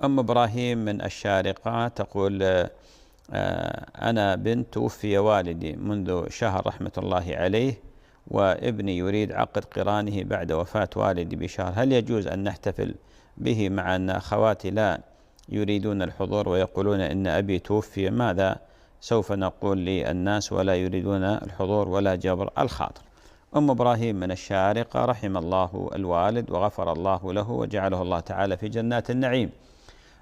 أم إبراهيم من الشارقة تقول: أنا بنت توفي والدي منذ شهر رحمة الله عليه، وابني يريد عقد قرانه بعد وفاة والدي بشهر، هل يجوز أن نحتفل به مع أن أخواتي لا يريدون الحضور ويقولون إن أبي توفي؟ ماذا سوف نقول للناس ولا يريدون الحضور ولا جبر الخاطر؟ أم إبراهيم من الشارقة: رحم الله الوالد وغفر الله له وجعله الله تعالى في جنات النعيم.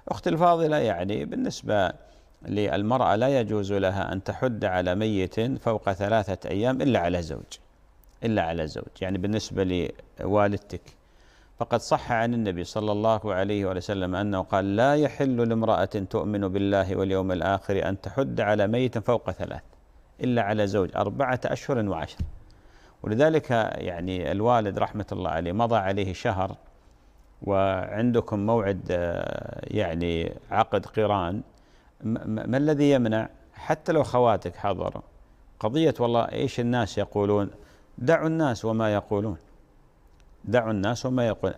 أختي الفاضلة، يعني بالنسبة للمرأة لا يجوز لها أن تحد على ميت فوق 3 أيام إلا على زوج، يعني بالنسبة لوالدتك فقد صح عن النبي صلى الله عليه وسلم أنه قال: لا يحل لامرأة تؤمن بالله واليوم الآخر أن تحد على ميت فوق 3 إلا على زوج 4 أشهر و10. ولذلك يعني الوالد رحمة الله عليه مضى عليه شهر وعندكم موعد يعني عقد قران، ما الذي يمنع؟ حتى لو خواتك حضروا قضية والله إيش الناس يقولون، دعوا الناس وما يقولون،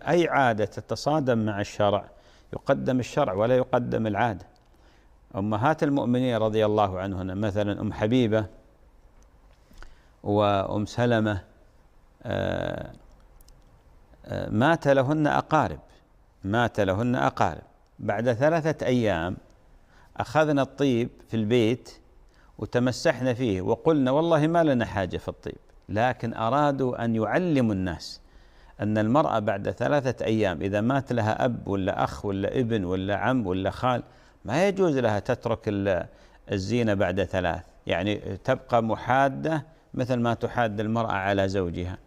أي عادة تتصادم مع الشرع يقدم الشرع ولا يقدم العادة. أمهات المؤمنين رضي الله عنهن مثلا أم حبيبة وأم سلمة مات لهن أقارب، بعد 3 أيام أخذنا الطيب في البيت وتمسحنا فيه وقلنا والله ما لنا حاجة في الطيب، لكن أرادوا أن يعلموا الناس أن المرأة بعد 3 أيام إذا مات لها أب ولا أخ ولا ابن ولا عم ولا خال ما يجوز لها تترك الزينة بعد 3، يعني تبقى محادة مثل ما تحاد المرأة على زوجها.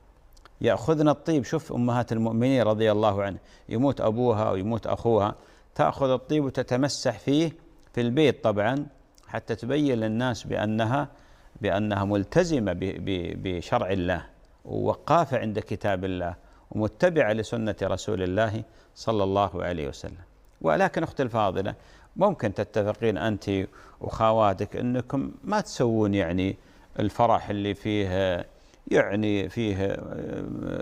يأخذنا الطيب، شوف أمهات المؤمنين رضي الله عنه، يموت أبوها أو يموت أخوها تأخذ الطيب وتتمسح فيه في البيت طبعا حتى تبين للناس بأنها ملتزمة بشرع الله ووقافة عند كتاب الله ومتبعة لسنة رسول الله صلى الله عليه وسلم. ولكن أختي الفاضلة، ممكن تتفقين أنت وخواتك أنكم ما تسوون يعني الفرح اللي فيه يعني فيه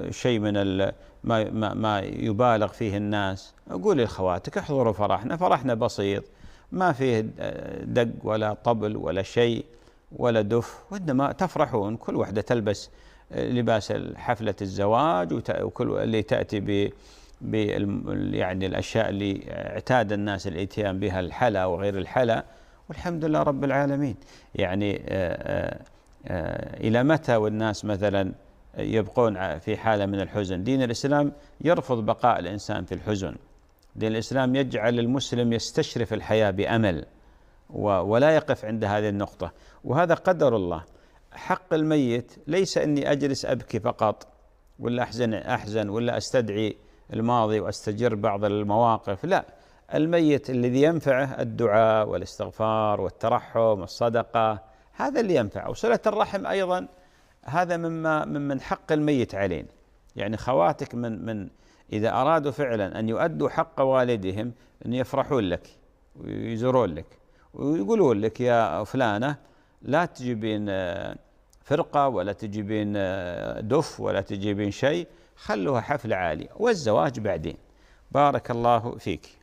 شيء من ما يبالغ فيه الناس. قولي لخواتك: احضروا فرحنا بسيط، ما فيه دق ولا طبل ولا شيء ولا دف، وإنما تفرحون، كل واحدة تلبس لباس حفلة الزواج وكل اللي تأتي يعني الأشياء اللي اعتاد الناس الاتيان بها، الحلا وغير الحلا، والحمد لله رب العالمين. يعني إلى متى والناس مثلا يبقون في حالة من الحزن؟ دين الإسلام يرفض بقاء الإنسان في الحزن، دين الإسلام يجعل المسلم يستشرف الحياة بأمل ولا يقف عند هذه النقطة، وهذا قدر الله. حق الميت ليس أني أجلس أبكي فقط ولا أحزن ولا أستدعي الماضي وأستجر بعض المواقف، لا، الميت الذي ينفعه الدعاء والاستغفار والترحم والصدقة، هذا اللي ينفع. وصلة الرحم أيضا هذا ممن حق الميت علينا. يعني خواتك من إذا أرادوا فعلا أن يؤدوا حق والدهم أن يفرحون لك ويزورون لك ويقولون لك: يا فلانة لا تجيبين فرقة ولا تجيبين دف ولا تجيبين شيء، خلوها حفلة عالية والزواج بعدين. بارك الله فيك.